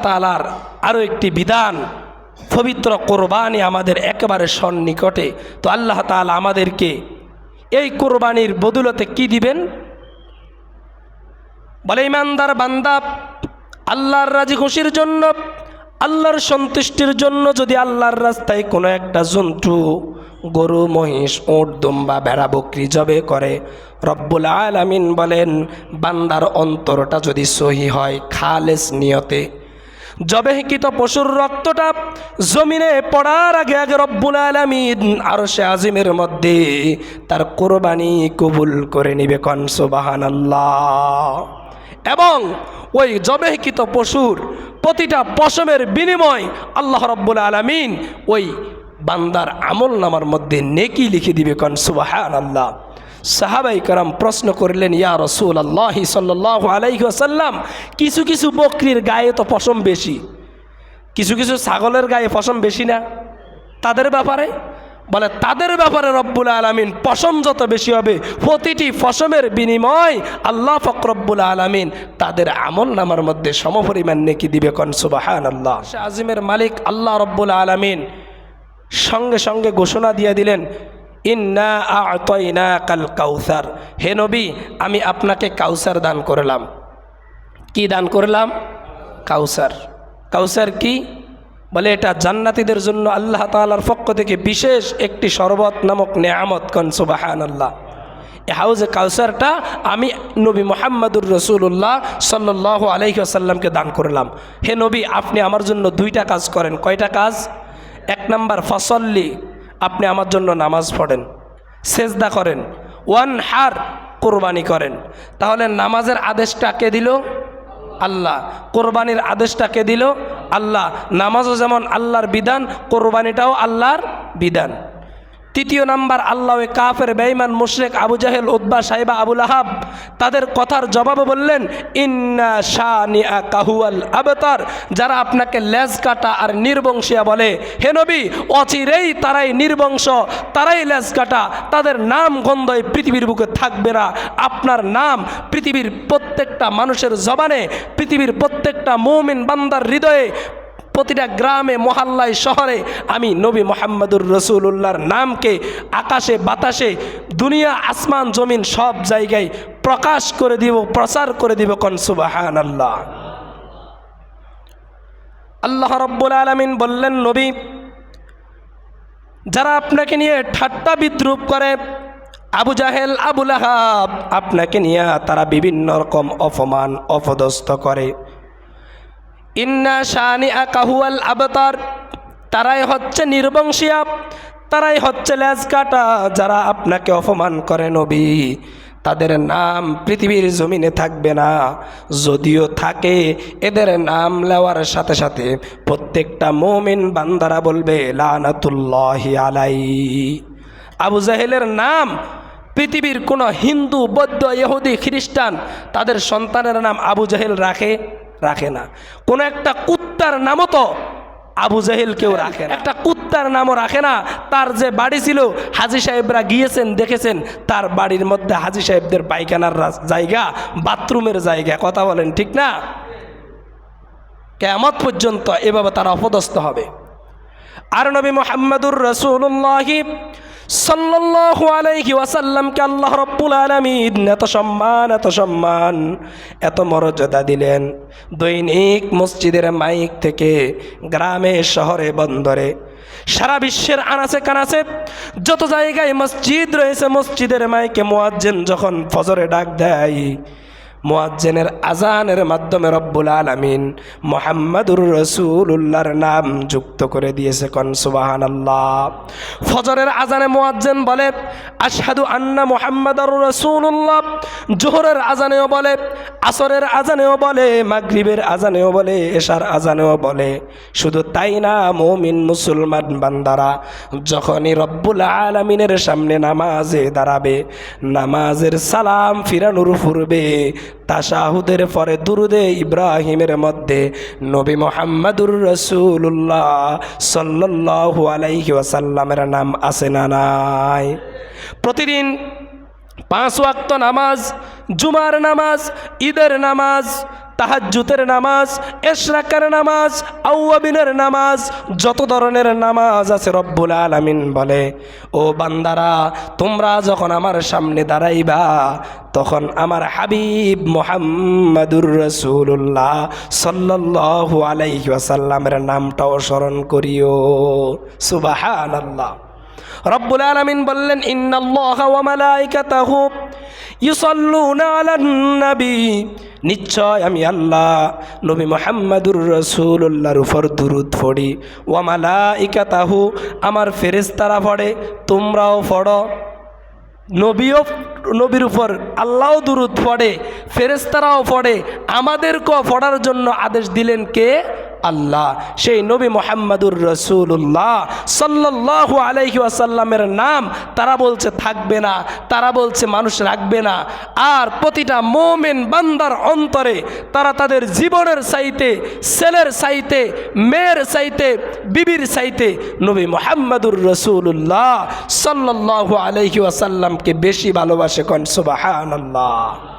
তাআলার আরও একটি বিধান, পবিত্র কোরবানি আমাদের একেবারে সন্নিকটে। তো আল্লাহ তাআলা আমাদেরকে এই কোরবানির বদৌলতে কি দিবেন? বলে, ইমানদার বান্দা আল্লাহর রাজি খুশির জন্য, আল্লাহর সন্তুষ্টির জন্য যদি আল্লাহর রাস্তায় কোনো একটা জন্তু, গরু, মহিষ, উট, দুম্বা, ভেড়া, বকরি জবে করে, রব্বুল আলামিন বলেন বান্দার অন্তরটা যদি সহি হয়, খালেস নিয়তে জবেহকৃত পশুর রক্তটা জমিনে পড়ার আগে আগে রব্বুল আলামিন আরশে আজিমের মধ্যে তার কোরবানি কবুল করে নিবে। কোন সুবহানাল্লাহ। এবং ওই জবেহকৃত পশুর প্রতিটা পশমের বিনিময় আল্লাহ রব্বুল আলামিন ওই বান্দার আমল নামার মধ্যে নেকি লিখে দিবে। কোন সুবহানাল্লাহ। সাহাবাই کرام প্রশ্ন করলেন, ইয়া রাসূলুল্লাহ সাল্লাল্লাহু আলাইহি ওয়াসাল্লাম, কিছু কিছু বকরির গায়ে তো পশম বেশি, কিছু কিছু ছাগলের গায়ে পশম বেশি না, তাদের ব্যাপারে? বলে, তাদের ব্যাপারে রব্বুল আলামিন পশম যত বেশি হবে, প্রতিটি পশমের বিনিময় আল্লাহ পাক রব্বুল আলামিন তাদের আমল নামার মধ্যে সমপরিমাণ নেকি দিবে। কোন সুবহানাল্লাহ। আজিমের মালিক আল্লাহ রব্বুল আলামিন সঙ্গে সঙ্গে ঘোষণা দিয়ে দিলেন, ইন্না আ'তাইনাকাল কাউসার, হে নবী আমি আপনাকে কাউসার দান করলাম। কি দান করলাম? কাউসার। কাউসার কি? বলে, এটা জান্নাতীদের জন্য আল্লাহ তাআলার পক্ষ থেকে বিশেষ একটি শরবত নামক নেয়ামত। কোন সুবহানাল্লাহ। এই হাউজে কাউসারটা আমি নবী মুহাম্মদুর রাসূলুল্লাহ সাল্লাল্লাহু আলাইহি ওয়াসাল্লামকে দান করলাম। হে নবী আপনি আমার জন্য দুইটা কাজ করেন। কয়টা কাজ? এক নাম্বার, ফাসল্লি, আপনি আমার জন্য নামাজ পড়েন, সেজদা করেন, ওয়ানহার, কোরবানি করেন। তাহলে নামাজের আদেশটা কে দিল? আল্লাহ। কোরবানির আদেশটা কে দিল? আল্লাহ। নামাজও যেমন আল্লাহর বিধান, কোরবানিটাও আল্লাহর বিধান। তৃতীয় নাম্বার, আল্লাহ ওই কাফের বেঈমান মুশরিক আবু জাহেল, উতবা, সাইবা, আবু লাহাব তাদের কথার জবাবে বললেন, ইন্না শানিআকা হুয়াল আবতার, যারা আপনাকে লেজ কাটা আর নির্বংশিয়া বলে, হে নবী অচিরেই তারাই নির্বংশ, তারাই লেজ কাটা, তাদের নাম গন্ধই পৃথিবীর বুকে থাকবে না। আপনার নাম পৃথিবীর প্রত্যেকটা মানুষের জবানে, পৃথিবীর প্রত্যেকটা মুমিন বান্দার হৃদয়ে, প্রতিটা গ্রামে, মহল্লায়, শহরে আমি নবী মুহাম্মদুর রাসূলুল্লাহর নামকে আকাশে বাতাসে, দুনিয়া আসমান জমিন সব জায়গায় প্রকাশ করে দিব, প্রচার করে দিব। কোন সুবহানাল্লাহ। আল্লাহ রাব্বুল আলামিন বললেন, নবী যারা আপনাকে নিয়ে ঠাট্টা বিদ্রুপ করে, আবু জাহেল, আবু লাহাব, আপনাকে নিয়ে তারা বিভিন্ন রকম অপমান অপদস্থ করে, ইন্না শানিআকা হুয়াল আবতার, তারাই হচ্ছে নির্বংশিয়া, তারাই হচ্ছে লেজ কাটা, যারা আপনাকে অপমান করে নবী তাদের নাম পৃথিবীর জমিনে থাকবে না। যদিও থাকে, এদের নাম নেওয়ার সাথে সাথে প্রত্যেকটা মুমিন বান্দারা বলবে লানাতুল্লাহি আলাইহি। আবু জাহেলের নাম পৃথিবীর কোনো হিন্দু, বৌদ্ধ, ইহুদি, খ্রিস্টান তাদের সন্তানের নাম আবু জাহেল রাখে না। কোন একটা কুত্তার নামও তো আবু জাহেল কেউ রাখে না, একটা কুত্তার নামও রাখে না। তার যে বাড়ি ছিল, হাজী সাহেবরা গিয়েছেন দেখেছেন, তার বাড়ির মধ্যে হাজী সাহেবদের পায়খানার জায়গা, বাথরুমের জায়গা। কথা বলেন ঠিক না? কিয়ামত পর্যন্ত এভাবে তারা অপদস্থ হবে। আর নবী মুহাম্মদুর রাসূলুল্লাহ সাল্লাল্লাহু আলাইহি ওয়াসাল্লামকে আল্লাহ রাব্বুল আলামিন এত সম্মান এত মর্যাদা দিলেন। দৈনিক মসজিদের মাইক থেকে গ্রামে, শহরে, বন্দরে, সারা বিশ্বের আনাচে কানাচে যত জায়গায় মসজিদ রয়েছে, মসজিদের মাইকে মুয়াজ্জিন যখন ফজরে ডাক দেয়, মুয়াজ্জিনের আজানের মাধ্যমে রব্বুল আলামিন মুহাম্মদুর রাসূলুল্লাহর নাম যুক্ত করে দিয়েছে। কোন সুবহানাল্লাহ। ফজরের আজানে মুয়াজ্জিন বলে আশহাদু আন্না মুহাম্মাদুর রাসূলুল্লাহ, জোহরের আজানেও বলে, আসরের আজানেও বলে, মাগরিবের আজানেও বলে, এশার আজানেও বলে। শুধু তাই না, মুমিন মুসলমান বান্দারা যখনই রব্বুল আলামিনের সামনে নামাজে দাঁড়াবে, নামাজের সালাম ফিরানোর পূর্বে তাশাহুদের পরে দুরুদে ইব্রাহিমের মধ্যে নবী মুহাম্মদুর রাসূলুল্লাহ সাল্লাল্লাহু আলাইহি ওয়াসাল্লামের নাম আছে না নাই? প্রতিদিন 5 ওয়াক্ত নামাজ, জুমার নামাজ, ঈদের নামাজ, তাহাজ্জুদের নামাজ, ইশরাকের নামাজ, আউয়াবিনের নামাজ, যত ধরনের নামাজ আছে রব্বুল আলামিন বলে, ও বান্দারা তোমরা যখন আমার সামনে দাঁড়াইবা তখন আমার হাবিব মুহাম্মাদুর রাসূলুল্লাহ সাল্লাল্লাহু আলাইহি ওয়াসাল্লামের নামটাও স্মরণ করিও। সুবহানাল্লাহ। রব্বুল আলামিন বললেন, ইন্নাল্লাহা ওয়া মালাইকাতাহু ইউসাল্লুনা আলান নবী, নিশ্চয় আমি আল্লাহ নবী মুহাম্মাদুর রাসূলুল্লাহর উপর দুরূদ পড়ি। ওয়া মালাইকাতাহু, আমার ফেরেশতারা পড়ে, তোমরাও পড়ো। নবীর উপর আল্লাহও দুরূদ পড়ে, ফেরেশতারাও পড়ে, আমাদেরকেও পড়ার জন্য আদেশ দিলেন কে? আল্লাহ। সেই নবী মুহাম্মাদুর রাসূলুল্লাহ সাল্লাল্লাহু আলাইহি ওয়াসাল্লামের নাম তারা বলছে থাকবে না, তারা বলছে মানুষ রাখবে না। আর প্রতিটা মুমিন বান্দার অন্তরে তারা তাদের জীবনের চাইতে, ছেলের চাইতে, মেয়ের চাইতে, বিবির চাইতে নবী মুহাম্মাদুর রাসূলুল্লাহ সাল্লাল্লাহু আলাইহি ওয়াসাল্লামকে বেশি ভালোবাসে। কোন সুবহানাল্লাহ।